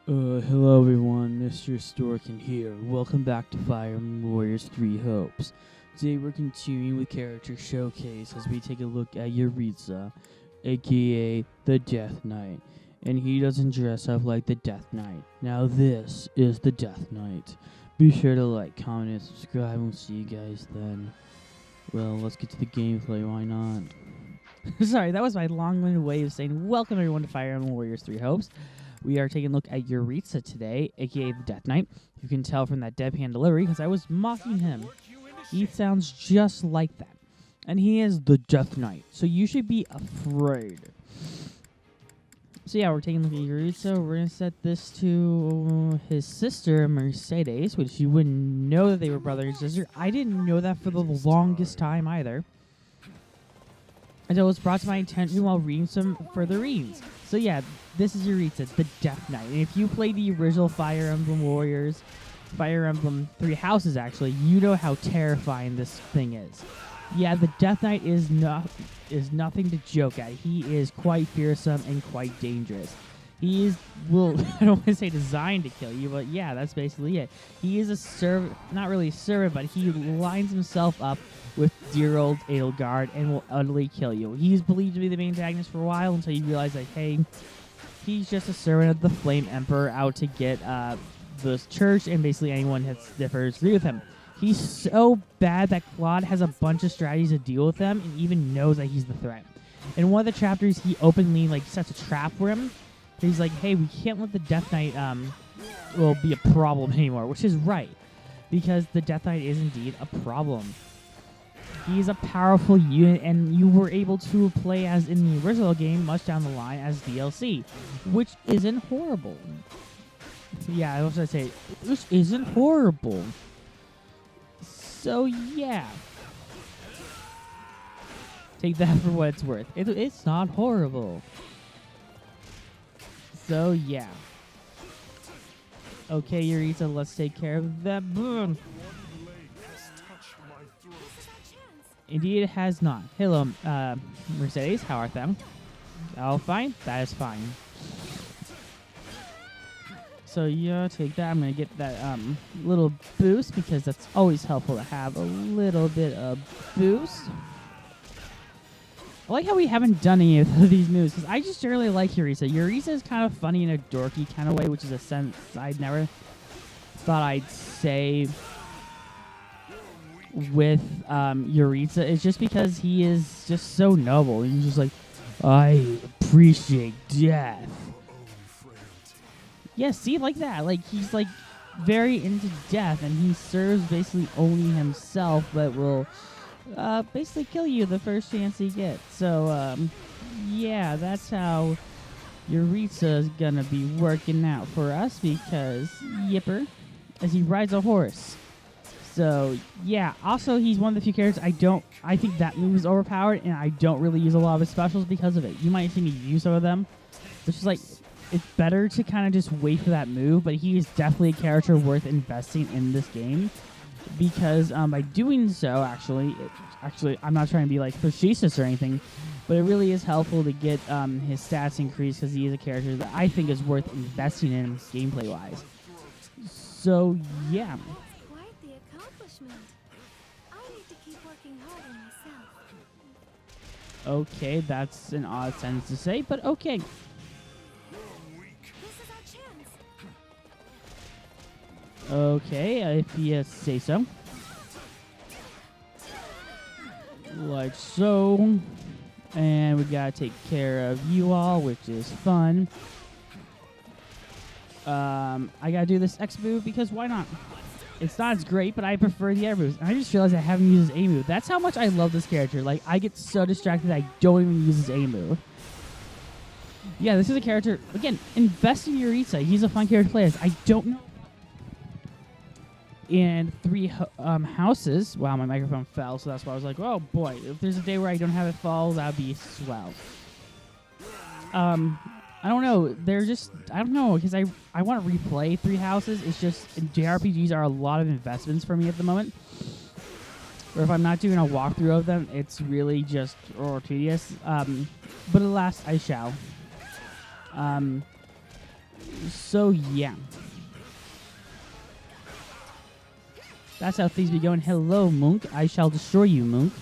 Hello everyone, Mr. Storkin here. Welcome back to Fire Emblem Warriors 3 Hopes. Today we're continuing with Character Showcase as we take a look at Jertiza, aka the Death Knight. And he doesn't dress up like the Death Knight. Now this is the Death Knight. Be sure to like, comment, and subscribe, and we'll see you guys then. Well, let's get to the gameplay, why not? Sorry, that was my long-winded way of saying welcome everyone to Fire Emblem Warriors 3 Hopes. We are taking a look at Jertiza today, aka the Death Knight. You can tell from that deadpan delivery because I was mocking him. He sounds just like that. And he is the Death Knight, so you should be afraid. So yeah, we're taking a look at Jertiza. We're going to set this to his sister, Mercedes, which you wouldn't know that they were brother and sister. I didn't know that for the longest time either, until it was brought to my attention while reading some further readings. So yeah, this is Jertiza, the Death Knight. And if you play the original Fire Emblem Warriors, Fire Emblem 3 Houses actually, you know how terrifying this thing is. Yeah, the Death Knight is nothing to joke at. He is quite fearsome and quite dangerous. He is, well, I don't want to say designed to kill you, but yeah, that's basically it. He is a servant, not really a servant, but he lines himself up with dear old Edelgard and will utterly kill you. He's believed to be the main antagonist for a while until you realize that, hey, he's just a servant of the Flame Emperor out to get the church and basically anyone that differs agree with him. He's so bad that Claude has a bunch of strategies to deal with them and even knows that he's the threat. In one of the chapters, he openly sets a trap for him. He's like, hey, we can't let the Death Knight be a problem anymore, which is right, because the Death Knight is indeed a problem. He's a powerful unit, and you were able to play as in the original game much down the line as DLC, which isn't horrible. Yeah, I was going to say, which isn't horrible. So, yeah. Take that for what it's worth. It's not horrible. So, yeah. Okay, Jertiza, let's take care of that. Boom. Indeed, it has not. Hello, Mercedes. How art thou? All fine? That is fine. So, yeah, take that. I'm going to get that little boost because that's always helpful to have a little bit of boost. I like how we haven't done any of these moves because I just generally like Jertiza. Jertiza is kind of funny in a dorky kind of way, which is a sense I'd never thought I'd say with Jertiza. It's just because he is just so noble. He's just like, I appreciate death. Yeah, see, like that. Like, he's, like, very into death, and he serves basically only himself, but will basically kill you the first chance he gets. So, yeah, that's how Jertiza is gonna be working out for us, because, yipper, as he rides a horse. So, yeah, also, he's one of the few characters I think that move is overpowered, and I don't really use a lot of his specials because of it. You might see me use some of them, which is like, it's better to kind of just wait for that move, but he is definitely a character worth investing in this game because by doing so, actually, I'm not trying to be like facetious or anything, but it really is helpful to get his stats increased because he is a character that I think is worth investing in gameplay-wise. So, yeah. Quite the accomplishment. I need to keep working hard on myself. Okay, that's an odd sentence to say, but okay. Okay, if you say so. Like so. And we gotta take care of you all, which is fun. I gotta do this X move because why not? It's not as great, but I prefer the air moves. And I just realized I haven't used his A move. That's how much I love this character. Like, I get so distracted I don't even use his A move. Yeah, this is a character, again, invest in Jertiza. He's a fun character to play as. I don't know. And 3 houses. Wow, my microphone fell, so that's why I was like, oh boy, if there's a day where I don't have it fall, that'd be swell. I don't know. They're just, I don't know, because I want to replay 3 houses. It's just, JRPGs are a lot of investments for me at the moment. Or if I'm not doing a walkthrough of them, it's really just tedious. But alas, I shall. So yeah. That's how things be going. Hello, Monk. I shall destroy you, Monk.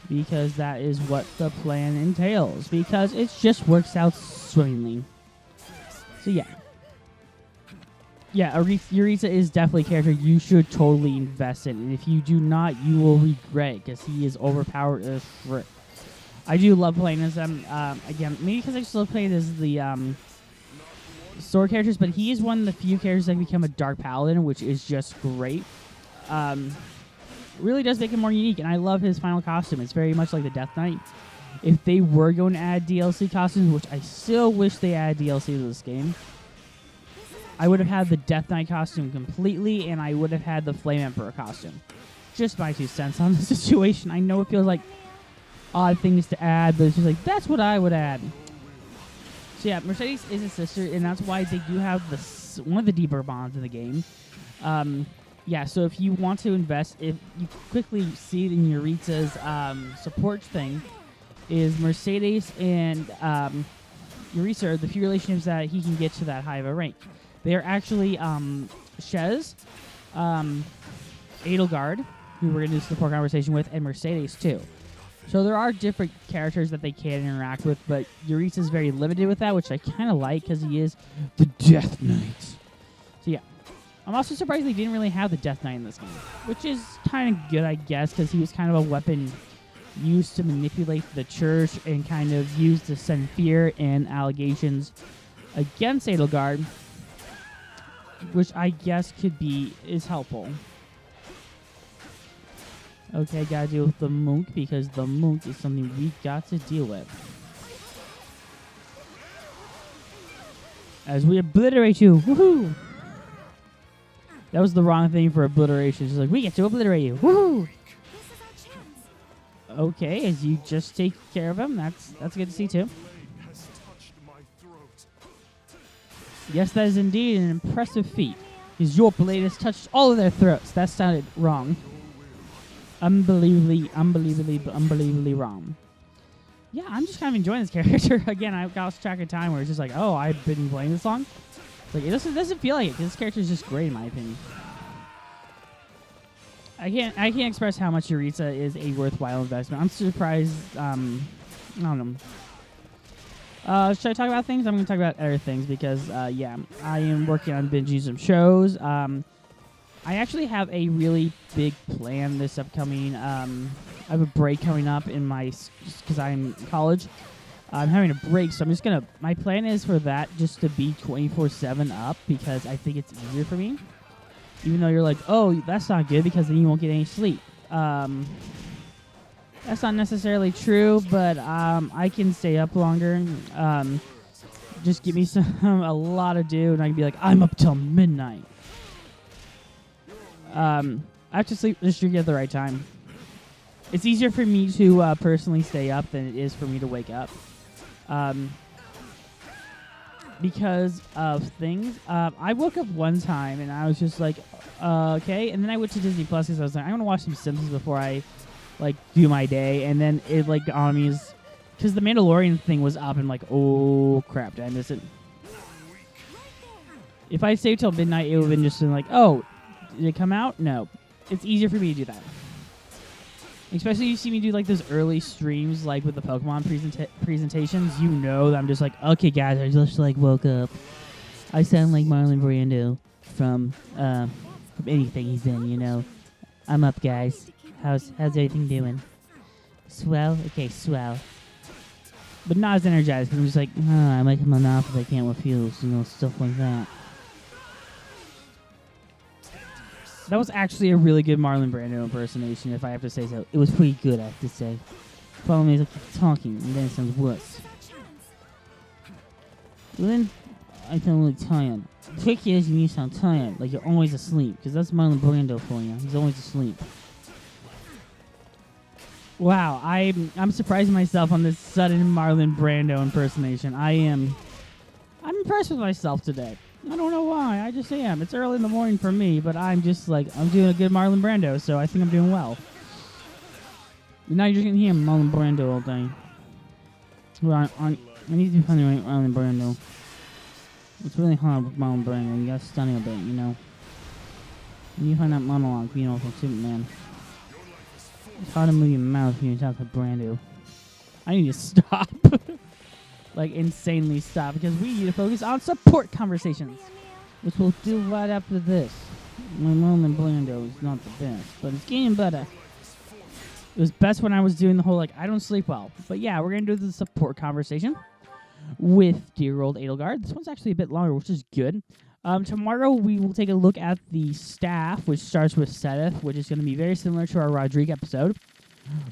Because that is what the plan entails. Because it just works out swimmingly. So yeah. Yeah, Jertiza is definitely a character you should totally invest in. And if you do not, you will regret it. Because he is overpowered as frick. I do love playing as him. Again, maybe because I just love playing as the sword characters. But he is one of the few characters that can become a Dark Paladin, which is just great. Really does make him more unique, and I love his final costume. It's very much like the Death Knight. If they were going to add DLC costumes, which I still wish they add DLC to this game, I would have had the Death Knight costume completely, and I would have had the Flame Emperor costume. Just my 2 cents on the situation. I know it feels like odd things to add, but it's just like, that's what I would add. So yeah, Mercedes is a sister, and that's why they do have one of the deeper bonds in the game. Yeah, so if you want to invest, if you quickly see it in Jertiza's support thing, is Mercedes and Jertiza are the few relationships that he can get to that high of a rank. They are actually Shez, Edelgard, who we're going to do a support conversation with, and Mercedes too. So there are different characters that they can interact with, but Jertiza is very limited with that, which I kind of like because he is the Death Knight. So yeah. I'm also surprised they didn't really have the Death Knight in this game, which is kind of good, I guess, because he was kind of a weapon used to manipulate the church and kind of used to send fear and allegations against Edelgard, which I guess is helpful. Okay, gotta deal with the monk because the monk is something we got to deal with. As we obliterate you, woohoo! That was the wrong thing for obliteration. It's like, we get to obliterate you. Woohoo! Okay, as you just take care of him, that's good to see too. Yes, that is indeed an impressive feat. His your blade has touched all of their throats. That sounded wrong. Unbelievably wrong. Yeah, I'm just kind of enjoying this character. Again, I lost track of time where it's just like, oh, I've been playing this long. Like, it doesn't feel like it. This character is just great in my opinion. I can't express how much Jertiza is a worthwhile investment. I'm surprised. I don't know. Should I talk about things? I'm going to talk about other things because, yeah, I am working on binging some shows. I actually have a really big plan this upcoming. I have a break coming up in because I'm in college. I'm having a break, so I'm just going to, my plan is for that just to be 24/7 up because I think it's easier for me. Even though you're like, oh, that's not good because then you won't get any sleep. That's not necessarily true, but I can stay up longer. Just give me a lot to do, and I can be like, I'm up till midnight. I have to sleep just at the right time. It's easier for me to personally stay up than it is for me to wake up. Because of things. I woke up one time, and I was just like, okay. And then I went to Disney Plus because I was like, I'm going to watch some Simpsons before I do my day. And then it dawned on me because the Mandalorian thing was up and oh crap, did I miss it? If I stayed till midnight, it would have been just like, oh, did it come out? No. It's easier for me to do that. Especially you see me do those early streams with the Pokemon presentations. You know that I'm just like, okay guys, I just woke up. I sound like Marlon Brando from anything he's in, you know. I'm up, guys. How's everything doing? Swell? Okay, swell. But not as energized, because I'm just like, I might come on off if I can't refuse, stuff like that. That was actually a really good Marlon Brando impersonation, if I have to say so. It was pretty good, I have to say. Problem is, I keep talking, and then it sounds worse. Well, then, I sound really tired. The trick is, you sound tired, like you're always asleep, because that's Marlon Brando for you. He's always asleep. Wow, I'm surprising myself on this sudden Marlon Brando impersonation. I'm impressed with myself today. I don't know why. I just am. It's early in the morning for me, but I'm just I'm doing a good Marlon Brando, so I think I'm doing well. But now you're just going to hear Marlon Brando all day. Well, I need to find the right Marlon Brando. It's really hard with my own brain, and you gotta study a bit, you know. When you find that monologue, you know, from Superman. It's hard to move your mouth when you talk to Brando. I need to stop. Like, insanely stop, because we need to focus on support conversations, which we'll do right after this. My mom and Brando is not the best, but it's getting better. It was best when I was doing the whole, like, I don't sleep well. But yeah, we're going to do the support conversation with dear old Edelgard. This one's actually a bit longer, which is good. Tomorrow we will take a look at the staff, which starts with Seth, which is going to be very similar to our Rodrigue episode,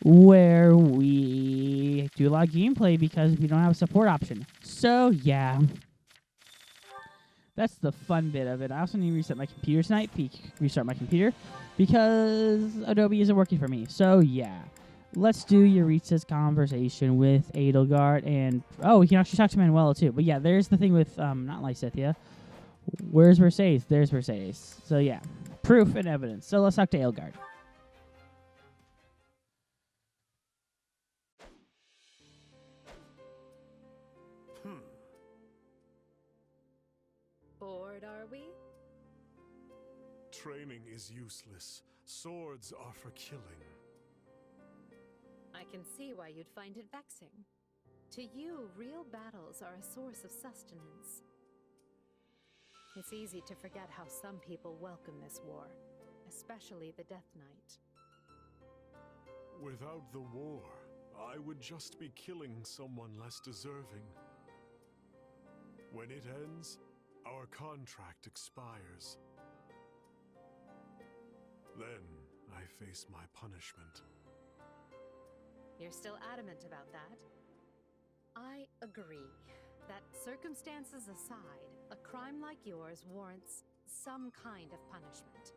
where we do a lot of gameplay because we don't have a support option. So, yeah. That's the fun bit of it. I also need to reset my computer tonight, restart my computer, because Adobe isn't working for me. So, yeah. Let's do Jertiza's conversation with Edelgard, and, oh, we can actually talk to Manuela, too. But, yeah, there's the thing with, not Lysithea. Where's Mercedes? There's Mercedes. So, yeah. Proof and evidence. So, let's talk to Edelgard. Bored, are we? Training is useless. Swords are for killing. I can see why you'd find it vexing. To you, real battles are a source of sustenance. It's easy to forget how some people welcome this war, especially the Death Knight. Without the war, I would just be killing someone less deserving. When it ends, our contract expires. Then I face my punishment. You're still adamant about that? I agree that, circumstances aside, a crime like yours warrants some kind of punishment.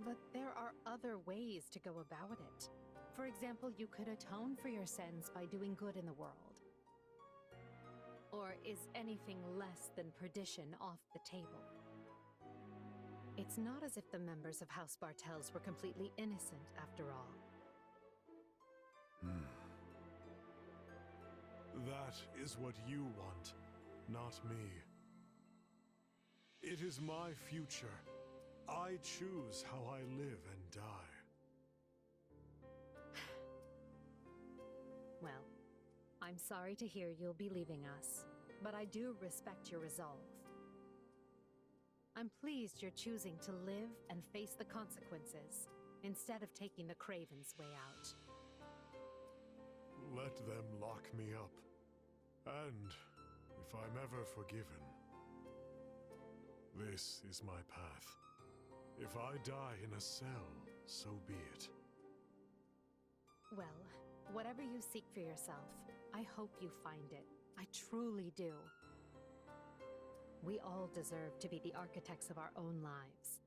But there are other ways to go about it. For example, you could atone for your sins by doing good in the world. Or is anything less than perdition off the table? It's not as if the members of House Bartels were completely innocent, after all. That is what you want, not me. It is my future. I choose how I live and die. Well, I'm sorry to hear you'll be leaving us, but I do respect your resolve. I'm pleased you're choosing to live and face the consequences, instead of taking the Craven's way out. Let them lock me up. And if I'm ever forgiven, this is my path. If I die in a cell, so be it. Well, whatever you seek for yourself, I hope you find it. I truly do. We all deserve to be the architects of our own lives.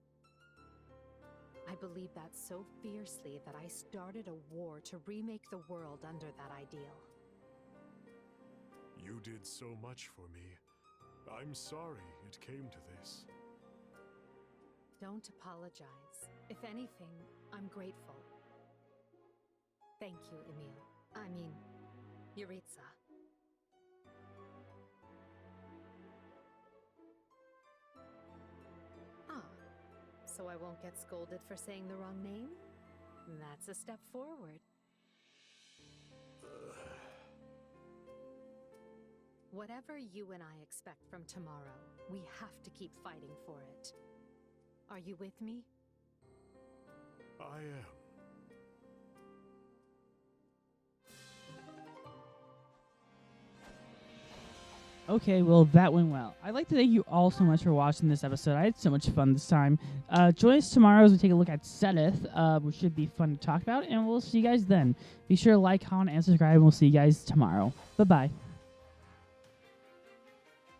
I believe that so fiercely that I started a war to remake the world under that ideal. You did so much for me. I'm sorry it came to this. Don't apologize. If anything, I'm grateful. Thank you, Emil. I mean, Jertiza. Ah, so I won't get scolded for saying the wrong name? That's a step forward. Whatever you and I expect from tomorrow, we have to keep fighting for it. Are you with me? I am. Okay, well, that went well. I'd like to thank you all so much for watching this episode. I had so much fun this time. Join us tomorrow as we take a look at Seth, which should be fun to talk about, and we'll see you guys then. Be sure to like, comment, and subscribe, and we'll see you guys tomorrow. Bye-bye.